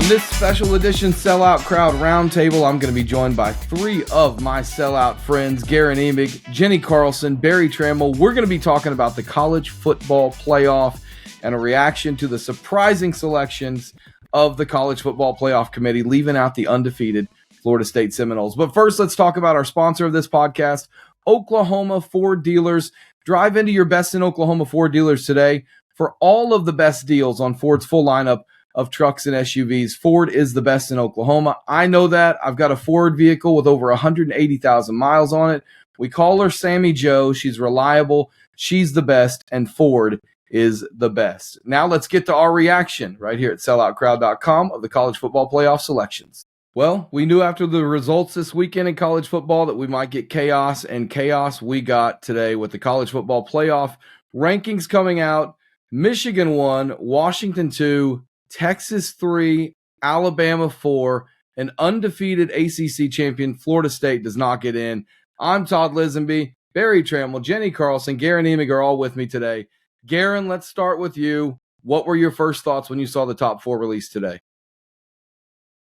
On this special edition Sellout Crowd Roundtable, I'm going to be joined by three of my sellout friends, Guerin Emig, Jenni Carlson, Barry Tramel. We're going to be talking about the college football playoff and a reaction to the surprising selections of the college football playoff committee, leaving out the undefeated Florida State Seminoles. But first, let's talk about our sponsor of this podcast, Oklahoma Ford Dealers. Drive into your best in Oklahoma Ford Dealers today for all of the best deals on Ford's full lineup of trucks and SUVs. Ford is the best in Oklahoma. I know that. I've got a Ford vehicle with over 180,000 miles on it. We call her Sammy Joe. She's reliable. She's the best, and Ford is the best. Now let's get to our reaction right here at selloutcrowd.com of the college football playoff selections. Well, we knew after the results this weekend in college football that we might get chaos, and chaos we got today with the college football playoff rankings coming out. Michigan 1, Washington 2, Texas 3, Alabama 4, an undefeated ACC champion, Florida State, does not get in. I'm Todd Lisenbee, Barry Tramel, Jenni Carlson, Guerin Emig are all with me today. Guerin, let's start with you. What were your first thoughts when you saw the top four released today?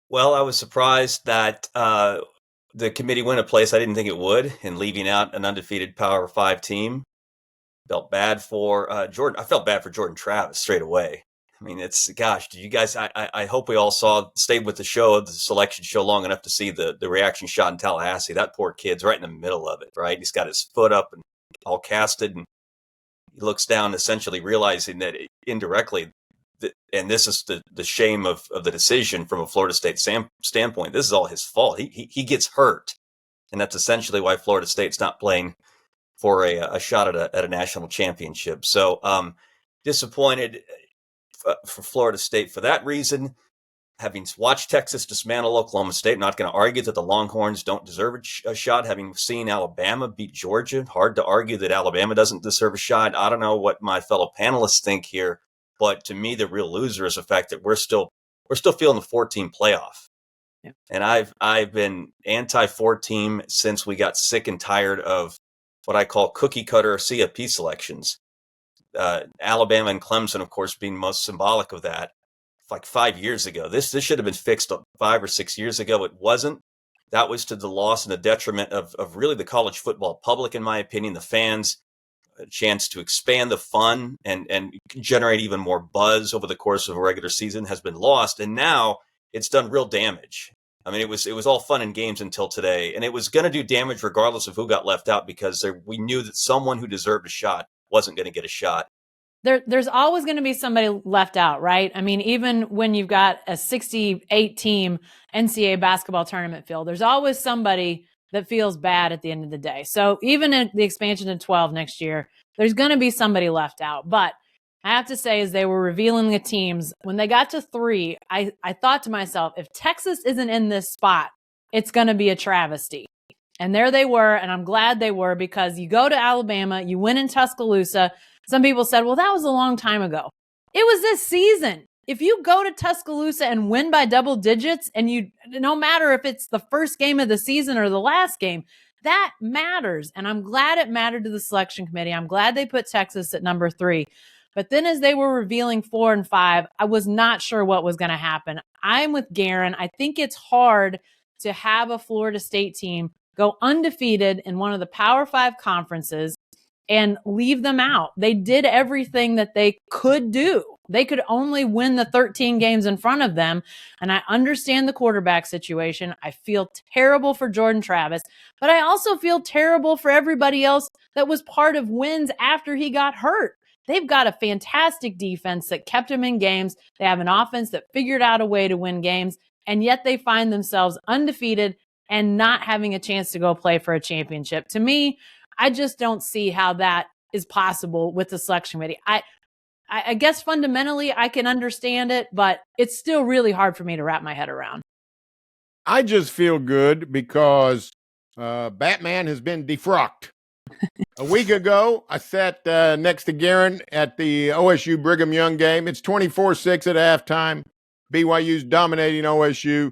Well, I was surprised that the committee went a place I didn't think it would in leaving out an undefeated Power 5 team. Felt bad for Jordan. I felt bad for Jordan Travis straight away. I mean, did you guys, I hope we all stayed with the selection show long enough to see the reaction shot in Tallahassee. That poor kid's right in the middle of it, right? He's got his foot up and all casted, and he looks down, essentially realizing that indirectly, and this is the shame of the decision from a Florida State standpoint, this is all his fault. He gets hurt, and that's essentially why Florida State's not playing for a shot at a national championship. So disappointed for Florida State for that reason. Having watched Texas dismantle Oklahoma State, I'm not going to argue that the Longhorns don't deserve a shot. Having seen Alabama beat Georgia, hard to argue that Alabama doesn't deserve a shot. I don't know what my fellow panelists think here, but to me, the real loser is the fact that we're still feeling the 4-team playoff. Yeah. And I've been anti-4-team since we got sick and tired of what I call cookie cutter CFP selections. Alabama and Clemson, of course, being most symbolic of that. Like 5 years ago, this should have been fixed 5 or 6 years ago. It wasn't. That was to the loss and the detriment of really the college football public, in my opinion, the fans. A chance to expand the fun and generate even more buzz over the course of a regular season has been lost, and now it's done real damage. I mean, it was all fun and games until today, and it was going to do damage regardless of who got left out, because we knew that someone who deserved a shot wasn't going to get a shot. There's always going to be somebody left out, right? I mean, even when you've got a 68-team NCAA basketball tournament field, there's always somebody that feels bad at the end of the day. So even in the expansion to 12 next year, there's going to be somebody left out. But I have to say, as they were revealing the teams, when they got to 3, I thought to myself, if Texas isn't in this spot, it's going to be a travesty. And there they were, and I'm glad they were, because you go to Alabama, you win in Tuscaloosa. Some people said, well, that was a long time ago. It was this season. If you go to Tuscaloosa and win by double digits, and no matter if it's the first game of the season or the last game, that matters. And I'm glad it mattered to the selection committee. I'm glad they put Texas at number 3. But then as they were revealing 4 and 5, I was not sure what was going to happen. I'm with Guerin. I think it's hard to have a Florida State team go undefeated in one of the Power 5 conferences and leave them out. They did everything that they could do. They could only win the 13 games in front of them. And I understand the quarterback situation. I feel terrible for Jordan Travis, but I also feel terrible for everybody else that was part of wins after he got hurt. They've got a fantastic defense that kept him in games. They have an offense that figured out a way to win games, and yet they find themselves undefeated and not having a chance to go play for a championship. To me, I just don't see how that is possible with the selection committee. I guess fundamentally I can understand it, but it's still really hard for me to wrap my head around. I just feel good because Batman has been defrocked. A week ago, I sat next to Guerin at the OSU Brigham Young game. It's 24-6 at halftime. BYU's dominating OSU.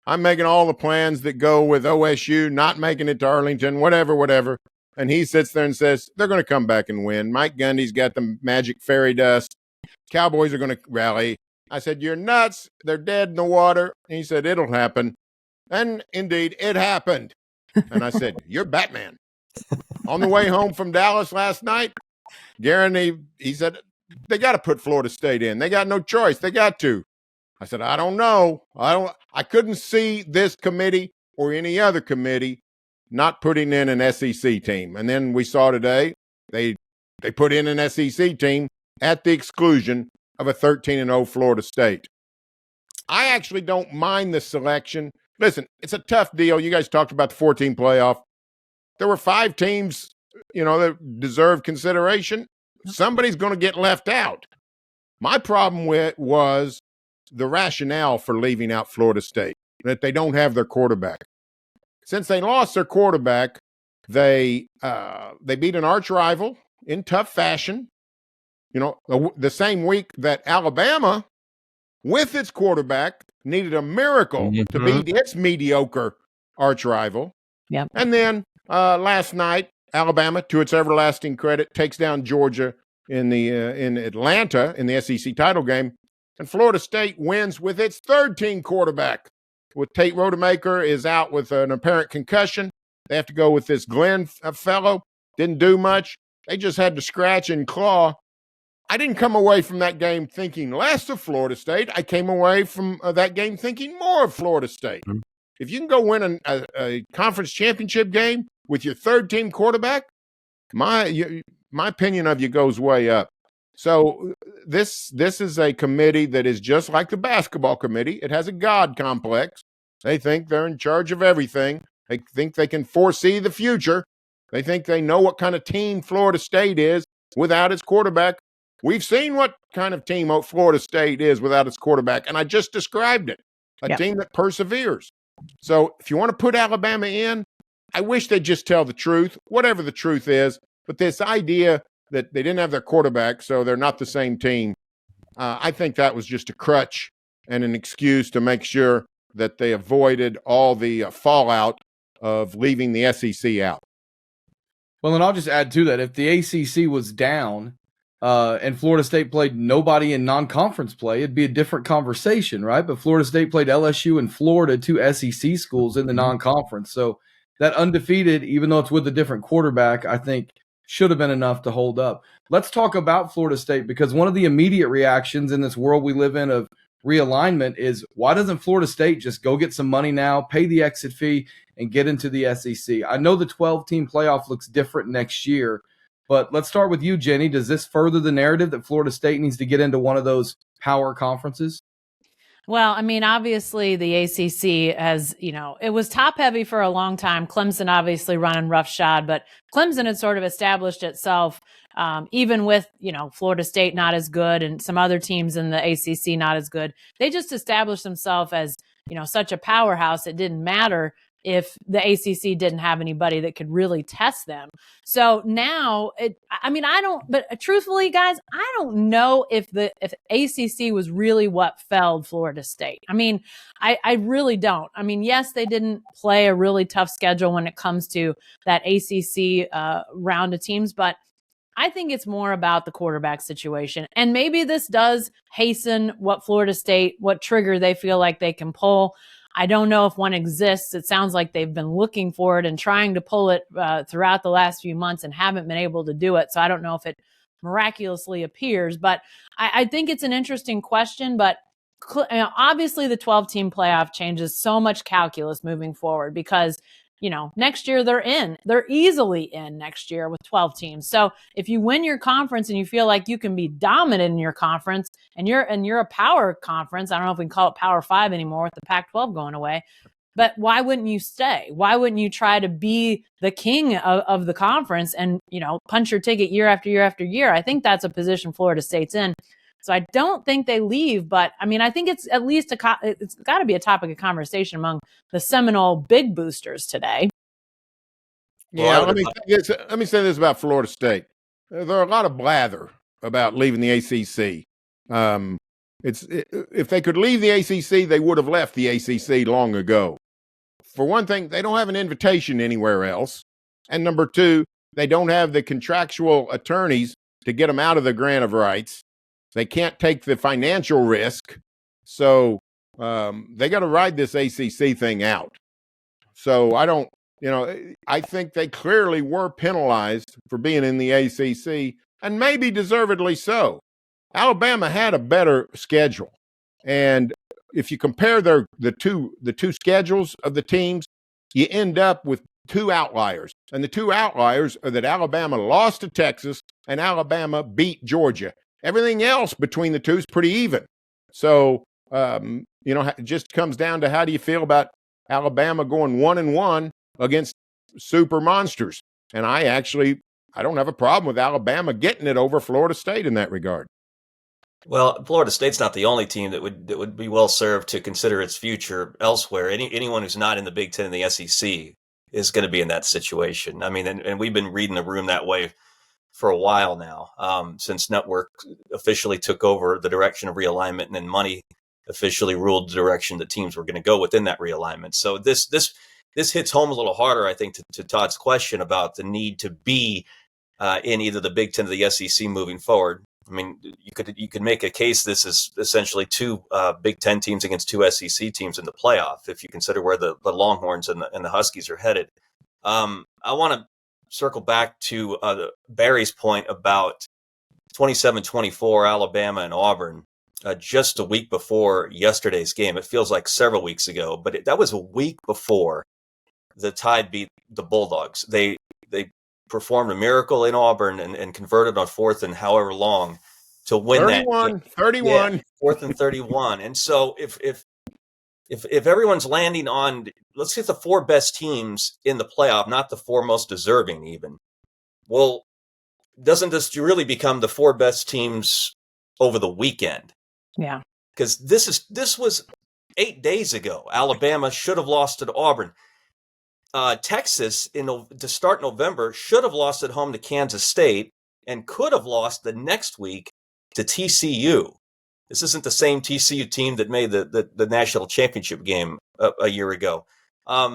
I'm making all the plans that go with OSU, not making it to Arlington, whatever. And he sits there and says, they're going to come back and win. Mike Gundy's got the magic fairy dust. Cowboys are going to rally. I said, "You're nuts. They're dead in the water." And he said, "It'll happen." And indeed, it happened. And I said, "You're Batman." On the way home from Dallas last night, Guerin, he said, "They got to put Florida State in. They got no choice. They got to." I said, "I don't know. I couldn't see this committee or any other committee not putting in an SEC team." And then we saw today they put in an SEC team at the exclusion of a 13-0 Florida State. I actually don't mind the selection. Listen, it's a tough deal. You guys talked about the 14 playoff. There were 5 teams, that deserve consideration. Somebody's going to get left out. My problem was the rationale for leaving out Florida State, that they don't have their quarterback. Since they lost their quarterback, they beat an arch rival in tough fashion. The same week that Alabama, with its quarterback, needed a miracle to beat its mediocre arch rival. Yep. And then last night, Alabama, to its everlasting credit, takes down Georgia in Atlanta in the SEC title game. And Florida State wins with its third-team quarterback. With Tate Rodemaker is out with an apparent concussion. They have to go with this Glenn fellow. Didn't do much. They just had to scratch and claw. I didn't come away from that game thinking less of Florida State. I came away from that game thinking more of Florida State. If you can go win a conference championship game with your third-team quarterback, my opinion of you goes way up. So this is a committee that is just like the basketball committee. It has a God complex. They think they're in charge of everything. They think they can foresee the future. They think they know what kind of team Florida State is without its quarterback. We've seen what kind of team Florida State is without its quarterback, and I just described it, a team that perseveres. So if you want to put Alabama in, I wish they'd just tell the truth, whatever the truth is. But this idea that they didn't have their quarterback, so they're not the same team, I think that was just a crutch and an excuse to make sure that they avoided all the fallout of leaving the SEC out. Well, and I'll just add to that, if the ACC was down and Florida State played nobody in non-conference play, it'd be a different conversation, right? But Florida State played LSU and Florida, 2 SEC schools in the non-conference. So that undefeated, even though it's with a different quarterback, I think should have been enough to hold up. Let's talk about Florida State, because one of the immediate reactions in this world we live in of realignment is, why doesn't Florida State just go get some money now, pay the exit fee, and get into the SEC? I know the 12-team playoff looks different next year, but let's start with you, Jenni. Does this further the narrative that Florida State needs to get into one of those power conferences? Well, I mean, obviously the ACC has, it was top heavy for a long time. Clemson obviously running roughshod, but Clemson had sort of established itself, even with, Florida State not as good and some other teams in the ACC not as good. They just established themselves as, such a powerhouse. It didn't matter if the ACC didn't have anybody that could really test them. So now, but truthfully, guys, I don't know if ACC was really what felled Florida State. I mean, I really don't. I mean, yes, they didn't play a really tough schedule when it comes to that ACC round of teams, but I think it's more about the quarterback situation. And maybe this does hasten what trigger they feel like they can pull. I don't know if one exists. It sounds like they've been looking for it and trying to pull it throughout the last few months and haven't been able to do it. So I don't know if it miraculously appears, but I think it's an interesting question. But obviously the 12-team playoff changes so much calculus moving forward, because next year they're easily in next year with 12 teams. So if you win your conference and you feel like you can be dominant in your conference and you're a power conference, I don't know if we can call it Power 5 anymore with the Pac-12 going away, but why wouldn't you stay? Why wouldn't you try to be the king of the conference and, punch your ticket year after year after year? I think that's a position Florida State's in. So I don't think they leave, but I mean, I think it's at least it's got to be a topic of conversation among the Seminole big boosters today. Yeah, let me say this about Florida State. There are a lot of blather about leaving the ACC. If they could leave the ACC, they would have left the ACC long ago. For one thing, they don't have an invitation anywhere else. And number two, they don't have the contractual attorneys to get them out of the grant of rights. They can't take the financial risk. So they got to ride this ACC thing out. So I think they clearly were penalized for being in the ACC, and maybe deservedly so. Alabama had a better schedule. And if you compare the two schedules of the teams, you end up with two outliers. And the two outliers are that Alabama lost to Texas and Alabama beat Georgia. Everything else between the two is pretty even. So, it just comes down to how do you feel about Alabama going 1-1 against super monsters. And I don't have a problem with Alabama getting it over Florida State in that regard. Well, Florida State's not the only team that would be well served to consider its future elsewhere. Anyone who's not in the Big Ten and the SEC is going to be in that situation. I mean, and we've been reading the room that way for a while now, since Network officially took over the direction of realignment, and then Money officially ruled the direction that teams were going to go within that realignment. So this hits home a little harder, I think, to Todd's question about the need to be in either the Big Ten or the SEC moving forward. I mean, you could make a case this is essentially two Big Ten teams against two SEC teams in the playoff, if you consider where the Longhorns and the Huskies are headed. I want to circle back to Barry's point about 27-24 Alabama and Auburn just a week before yesterday's game. It feels like several weeks ago, but that was a week before the Tide beat the Bulldogs. They performed a miracle in Auburn and converted on 4th and however long to win 31. 4th and 31. And so if everyone's landing on, let's get the four best teams in the playoff, not the four most deserving even. Well, doesn't this really become the four best teams over the weekend? Yeah. Because this was 8 days ago. Alabama should have lost to Auburn. Texas, to start November, should have lost at home to Kansas State and could have lost the next week to TCU. This isn't the same TCU team that made the national championship game a year ago. It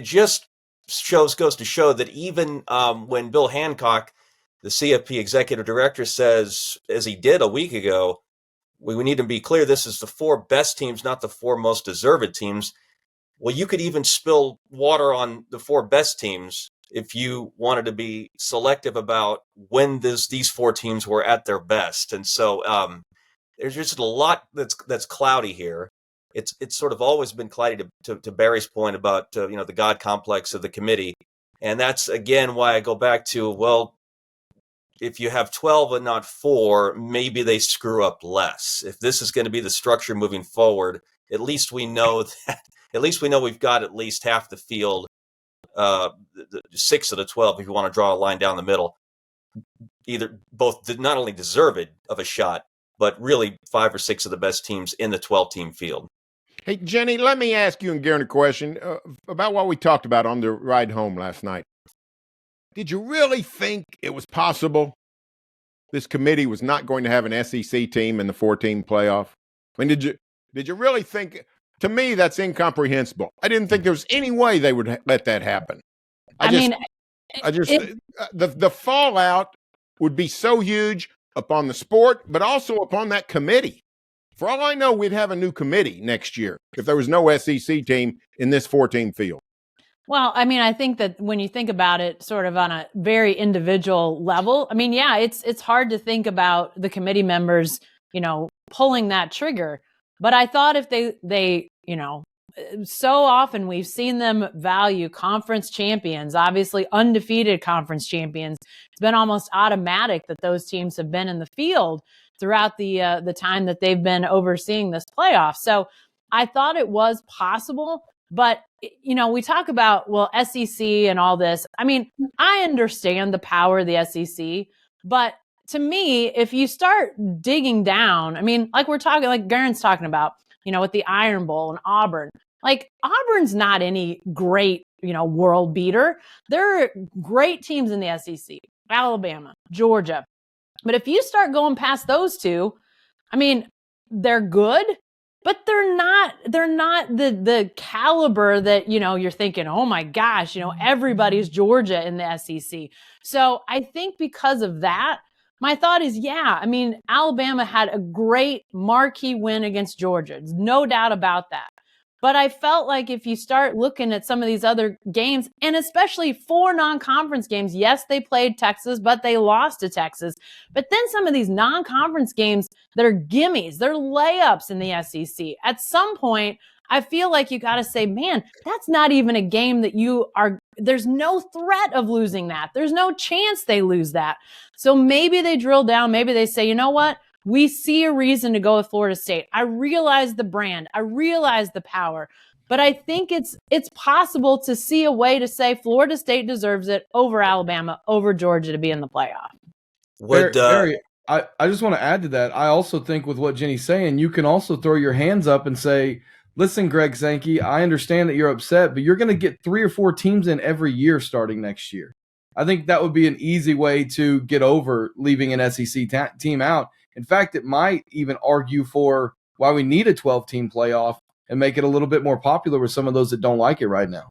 just goes to show that even when Bill Hancock, the CFP executive director, says, as he did a week ago, we need to be clear, this is the four best teams, not the four most deserved teams. Well, you could even spill water on the four best teams if you wanted to be selective about when these four teams were at their best. And so there's just a lot that's cloudy here. It's sort of always been cloudy to Barry's point about the God complex of the committee. And that's, again, why I go back to, well, if you have 12 and not 4, maybe they screw up less. If this is going to be the structure moving forward, at least we know we've got at least half the field, the 6 of the 12, if you want to draw a line down the middle, both not only deserved of a shot, but really 5 or 6 of the best teams in the 12-team field. Hey, Jenni, let me ask you and Guerin a question about what we talked about on the ride home last night. Did you really think it was possible this committee was not going to have an SEC team in the 4-team playoff? I mean, did you really think? To me, that's incomprehensible. I didn't think there was any way they would let that happen. The fallout would be so huge upon the sport, but also upon that committee. For all I know, we'd have a new committee next year if there was no SEC team in this 4-team field. Well, I mean, I think that when you think about it sort of on a very individual level, I mean, yeah, it's hard to think about the committee members, pulling that trigger. But I thought if they so often we've seen them value conference champions, obviously undefeated conference champions. It's been almost automatic that those teams have been in the field throughout the time that they've been overseeing this playoff. So I thought it was possible. But, we talk about, SEC and all this. I mean, I understand the power of the SEC, but to me, if you start digging down, I mean, like Guerin's talking about, with the Iron Bowl and Auburn, like Auburn's not any great, world beater. There are great teams in the SEC, Alabama, Georgia. But if you start going past those two, I mean, they're good, but they're not the caliber that, you're thinking, oh my gosh, everybody's Georgia in the SEC. So I think because of that, my thought is, Alabama had a great marquee win against Georgia. There's no doubt about that. But I felt like if you start looking at some of these other games, and especially 4 non-conference games, yes, they played Texas, but they lost to Texas. But then some of these non-conference games that are gimmies, they're layups in the SEC. At some point, I feel like you got to say, man, that's not even a game that there's no threat of losing that. There's no chance they lose that. So maybe they drill down. Maybe they say, you know what? We see a reason to go with Florida State. I realize the brand. I realize the power. But I think it's possible to see a way to say Florida State deserves it over Alabama, over Georgia to be in the playoff. Barry, I just want to add to that. I also think with what Jenni's saying, you can also throw your hands up and say, listen, Greg Sankey, I understand that you're upset, but you're going to get 3 or 4 teams in every year starting next year. I think that would be an easy way to get over leaving an SEC team out. In fact, it might even argue for why we need a 12-team playoff and make it a little bit more popular with some of those that don't like it right now.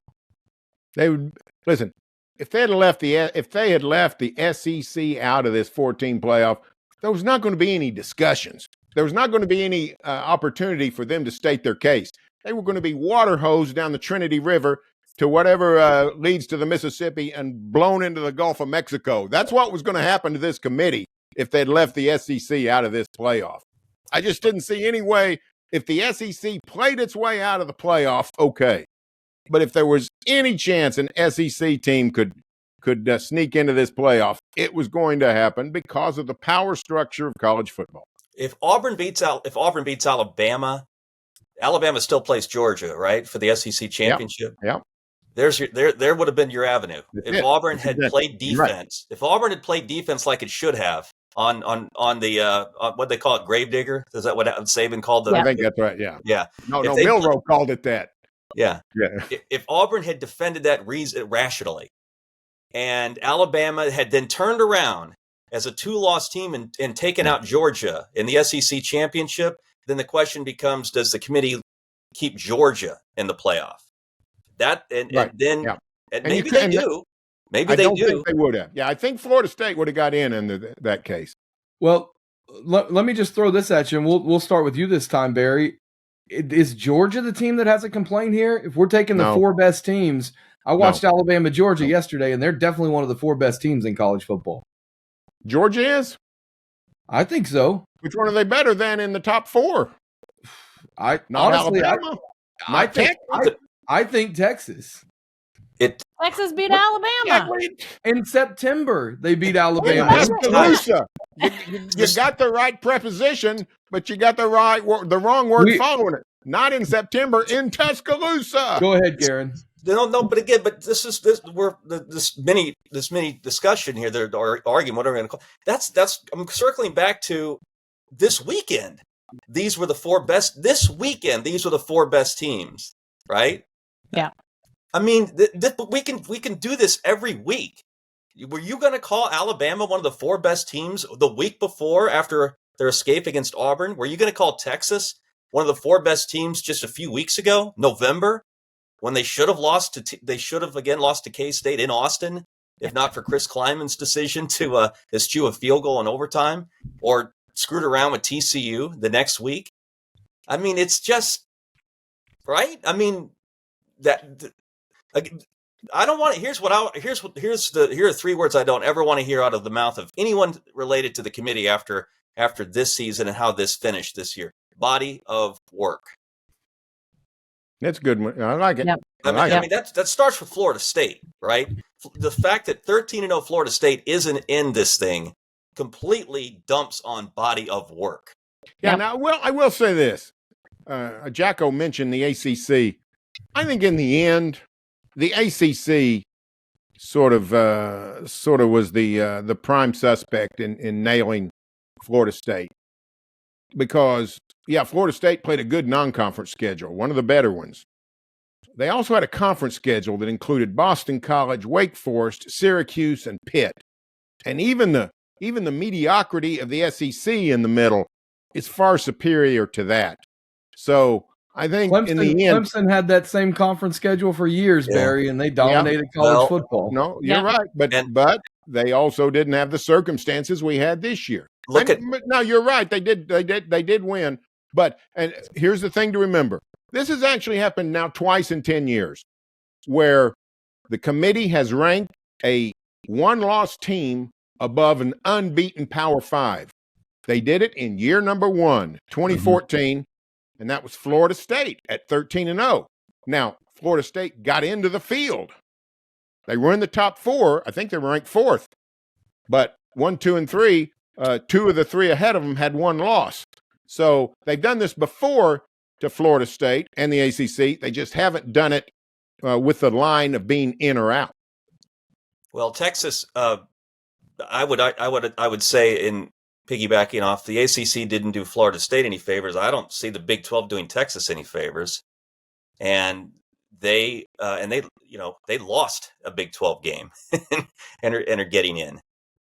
They would listen. If they had left the SEC out of this 14 playoff, there was not going to be any discussions. There was not going to be any opportunity for them to state their case. They were going to be water hosed down the Trinity River to whatever leads to the Mississippi and blown into the Gulf of Mexico. That's what was going to happen to this committee if they'd left the SEC out of this playoff. I just didn't see any way. If the SEC played its way out of the playoff, okay. But if there was any chance an SEC team could sneak into this playoff, it was going to happen because of the power structure of college football. If Auburn beats Alabama, Alabama still plays Georgia, right, for the SEC championship. Yeah. There would have been your avenue. If Auburn had played defense, right. If Auburn had played defense like it should have on the what they call it, gravedigger. Is that what Saban called the? I think that's right. Yeah. Yeah. No, Milroe called it that. Yeah. Yeah. If Auburn had defended that rationally, and Alabama had then turned around as a 2-loss team and taken out Georgia in the SEC championship, then the question becomes: does the committee keep Georgia in the playoff? And maybe they do. Maybe they do. I don't think they would have. Yeah, I think Florida State would have got in that case. Well, let me just throw this at you, and we'll start with you this time, Barry. Is Georgia the team that has a complaint here? If we're taking the 4 best teams, I watched Alabama, Georgia yesterday, and they're definitely one of the 4 best teams in college football. Georgia is? I think so. Which one are they better than in the top 4? Alabama. I think Texas. Texas beat Alabama. In September, they beat Alabama. Tuscaloosa. You got the right preposition, but you got the wrong word following it. Not in September, in Tuscaloosa. Go ahead, Guerin. No, but again, this mini discussion here, or argument, whatever we're going to call. That's I'm circling back to this weekend. These were the 4 best. This weekend, these were the 4 best teams, right? Yeah. I mean, we can do this every week. Were you going to call Alabama one of the 4 best teams the week before after their escape against Auburn? Were you going to call Texas one of the 4 best teams just a few weeks ago, November, when they should have lost to K-State in Austin, if not for Chris Kleiman's decision to eschew a field goal in overtime, or screwed around with TCU the next week? I mean, it's just right. I mean I don't want to. Here are 3 words I don't ever want to hear out of the mouth of anyone related to the committee after this season and how this finished this year. Body of work. That's a good one. I like it. Yep. I mean that starts with Florida State, right? The fact that 13-0 Florida State isn't in this thing completely dumps on body of work. Yeah. Now, I will say this. Jacko mentioned the ACC. I think in the end, the ACC sort of was the prime suspect in nailing Florida State, because Florida State played a good non-conference schedule, one of the better ones. They also had a conference schedule that included Boston College, Wake Forest, Syracuse, and Pitt, and even the mediocrity of the SEC in the middle is far superior to that. So I think in the end, Clemson had that same conference schedule for years, Yeah. Barry, and they dominated college football. no, you're Yeah. right, but they also didn't have the circumstances we had this year. No, you're right. They did win. And here's the thing to remember: this has actually happened now twice in 10 years, where the committee has ranked a one-loss team above an unbeaten Power Five. They did it in year number 1, 2014, and that was Florida State at 13-0. Now, Florida State got into the field. They were in the top 4. I think they were ranked 4th. But 1, 2, and 3, 2 of the 3 ahead of them had one loss. So they've done this before to Florida State and the ACC. They just haven't done it with the line of being in or out. Well, Texas, I would say, in piggybacking off, the ACC didn't do Florida State any favors. I don't see the Big 12 doing Texas any favors, and they lost a Big 12 game and are getting in.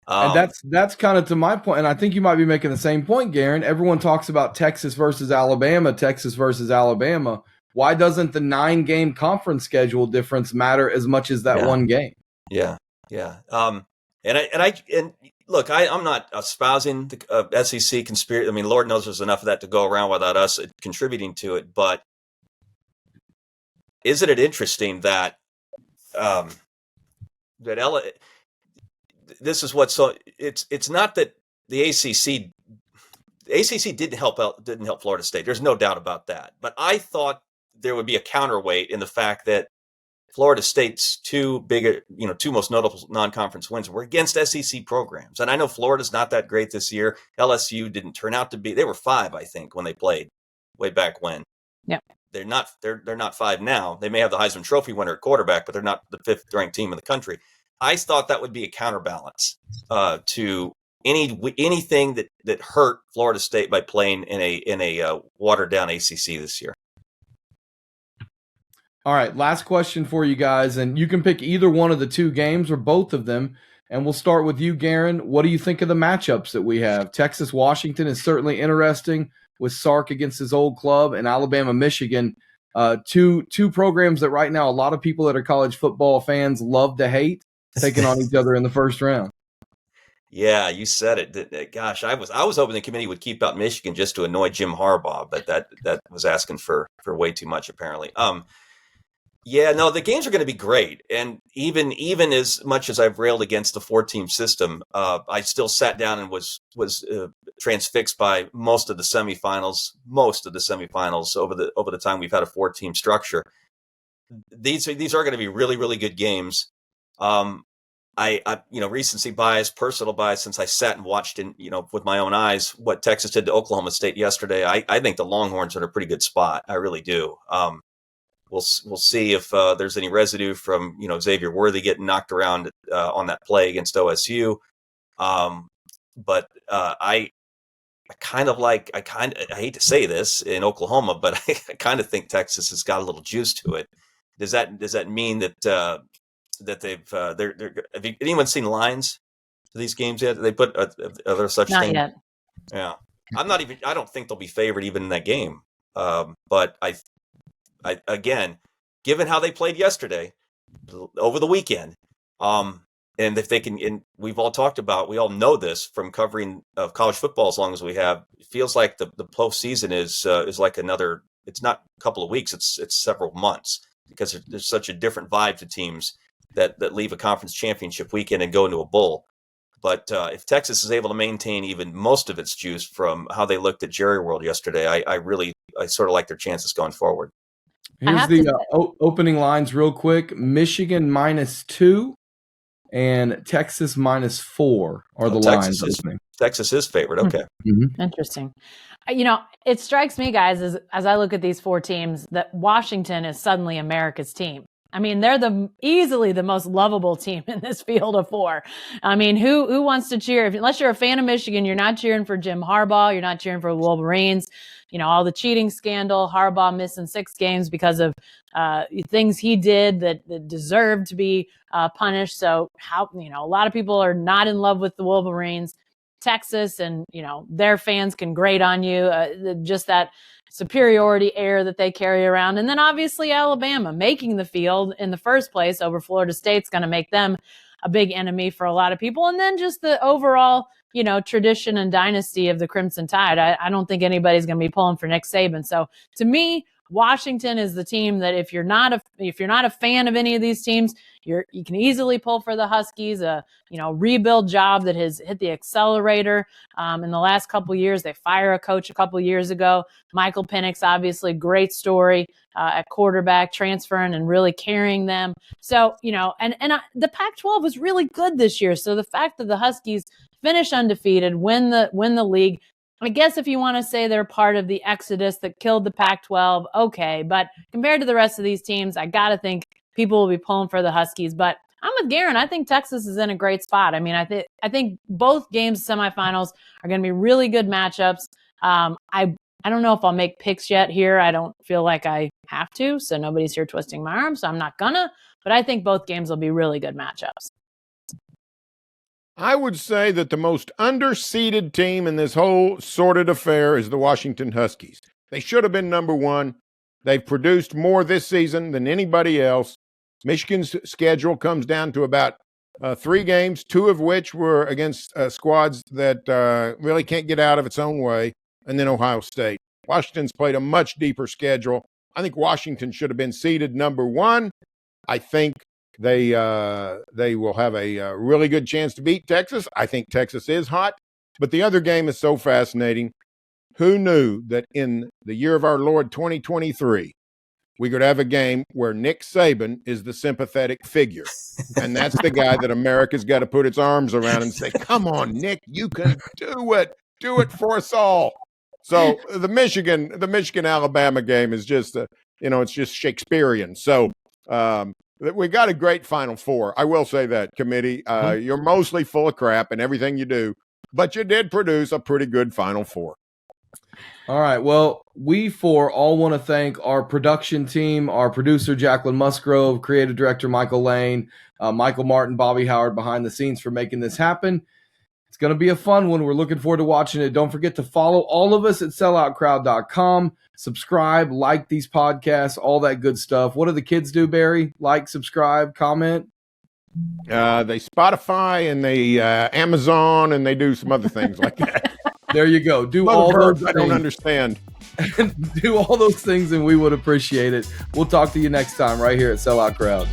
And that's kind of to my point, and I think you might be making the same point, Guerin. Everyone talks about Texas versus Alabama. Why doesn't the 9-game conference schedule difference matter as much as that one game? Yeah. And look, I'm not espousing the SEC conspiracy. I mean, Lord knows there's enough of that to go around without us contributing to it. But isn't it interesting that this is what's so? It's not that the ACC didn't help Florida State. There's no doubt about that. But I thought there would be a counterweight in the fact that Florida State's two most notable non-conference wins were against SEC programs. And I know Florida's not that great this year. LSU didn't turn out to be. They were 5, I think, when they played way back when. Yeah. They're not 5 now. They may have the Heisman Trophy winner at quarterback, but they're not the 5th ranked team in the country. I thought that would be a counterbalance to anything that hurt Florida State by playing in a watered down ACC this year. All right, last question for you guys, and you can pick either one of the 2 games or both of them, and we'll start with you, Guerin. What do you think of the matchups that we have? Texas-Washington is certainly interesting with Sark against his old club, and Alabama-Michigan, two programs that right now a lot of people that are college football fans love to hate, taking on each other in the first round. Yeah, you said it. Gosh, I was hoping the committee would keep out Michigan just to annoy Jim Harbaugh, but that was asking for way too much apparently. Yeah, no, the games are going to be great, and even as much as I've railed against the 4-team system, I still sat down and was transfixed by most of the semifinals over the time we've had a 4-team structure. These are going to be really, really good games. I recency bias, personal bias, since I sat and watched with my own eyes what Texas did to Oklahoma State yesterday. I think the Longhorns are in a pretty good spot. I really do. We'll see if there's any residue from Xavier Worthy getting knocked around on that play against OSU. But I hate to say this in Oklahoma, but I kind of think Texas has got a little juice to it. Does that mean that they've have anyone seen lines to these games yet? They put are there such Not thing? yet. Yeah, I don't think they'll be favored even in that game. But I again, given how they played yesterday over the weekend, and if they can, and we all know this from covering college football as long as we have. It feels like the postseason is like another. It's not a couple of weeks. It's several months, because there's such a different vibe to teams that leave a conference championship weekend and go into a bowl. But if Texas is able to maintain even most of its juice from how they looked at Jerry World yesterday, I sort of like their chances going forward. Here's the opening lines real quick. Michigan -2 and Texas -4 are the lines opening. Texas is favored. Okay. Mm-hmm. Interesting. It strikes me, guys, as I look at these 4 teams, that Washington is suddenly America's team. I mean, they're easily the most lovable team in this field of 4. I mean, who wants to cheer? Unless you're a fan of Michigan, you're not cheering for Jim Harbaugh. You're not cheering for the Wolverines. All the cheating scandal, Harbaugh missing 6 games because of things he did that deserved to be punished. So a lot of people are not in love with the Wolverines. Texas and, their fans can grate on you, just that superiority air that they carry around. And then obviously Alabama making the field in the first place over Florida State's going to make them a big enemy for a lot of people. And then just the overall, tradition and dynasty of the Crimson Tide. I don't think anybody's going to be pulling for Nick Saban. So to me, Washington is the team that if you're not a fan of any of these teams, you can easily pull for the Huskies. A rebuild job that has hit the accelerator in the last couple of years. They fire a coach a couple of years ago. Michael Penix, obviously, great story at quarterback, transferring and really carrying them. So the Pac-12 was really good this year. So the fact that the Huskies finish undefeated, win the league. I guess if you want to say they're part of the exodus that killed the Pac-12, okay. But compared to the rest of these teams, I got to think people will be pulling for the Huskies. But I'm with Guerin. I think Texas is in a great spot. I mean, I think both games, semifinals, are going to be really good matchups. I don't know if I'll make picks yet here. I don't feel like I have to, so nobody's here twisting my arm, so I'm not gonna. But I think both games will be really good matchups. I would say that the most underseeded team in this whole sordid affair is the Washington Huskies. They should have been number one. They've produced more this season than anybody else. Michigan's schedule comes down to about 3 games, 2 of which were against squads that really can't get out of its own way, and then Ohio State. Washington's played a much deeper schedule. I think Washington should have been seeded number one. I think they will have a really good chance to beat Texas. I think Texas is hot, but the other game is so fascinating. Who knew that in the year of our Lord 2023, we could have a game where Nick Saban is the sympathetic figure, and that's the guy that America's got to put its arms around and say, "Come on, Nick, you can do it. Do it for us all." So the Michigan Alabama game is just it's just Shakespearean. So we got a great Final Four. I will say that, committee. You're mostly full of crap in everything you do, but you did produce a pretty good Final Four. All right. Well, we four all want to thank our production team, our producer, Jacqueline Musgrove, creative director, Michael Lane, Michael Martin, Bobby Howard behind the scenes for making this happen. It's going to be a fun one. We're looking forward to watching it. Don't forget to follow all of us at selloutcrowd.com. Subscribe, like these podcasts, all that good stuff. What do the kids do, Barry? Like, subscribe, comment? They Spotify and they Amazon, and they do some other things like that. There you go. Do all those things. I don't understand. Do all those things, and we would appreciate it. We'll talk to you next time right here at Sellout Crowd.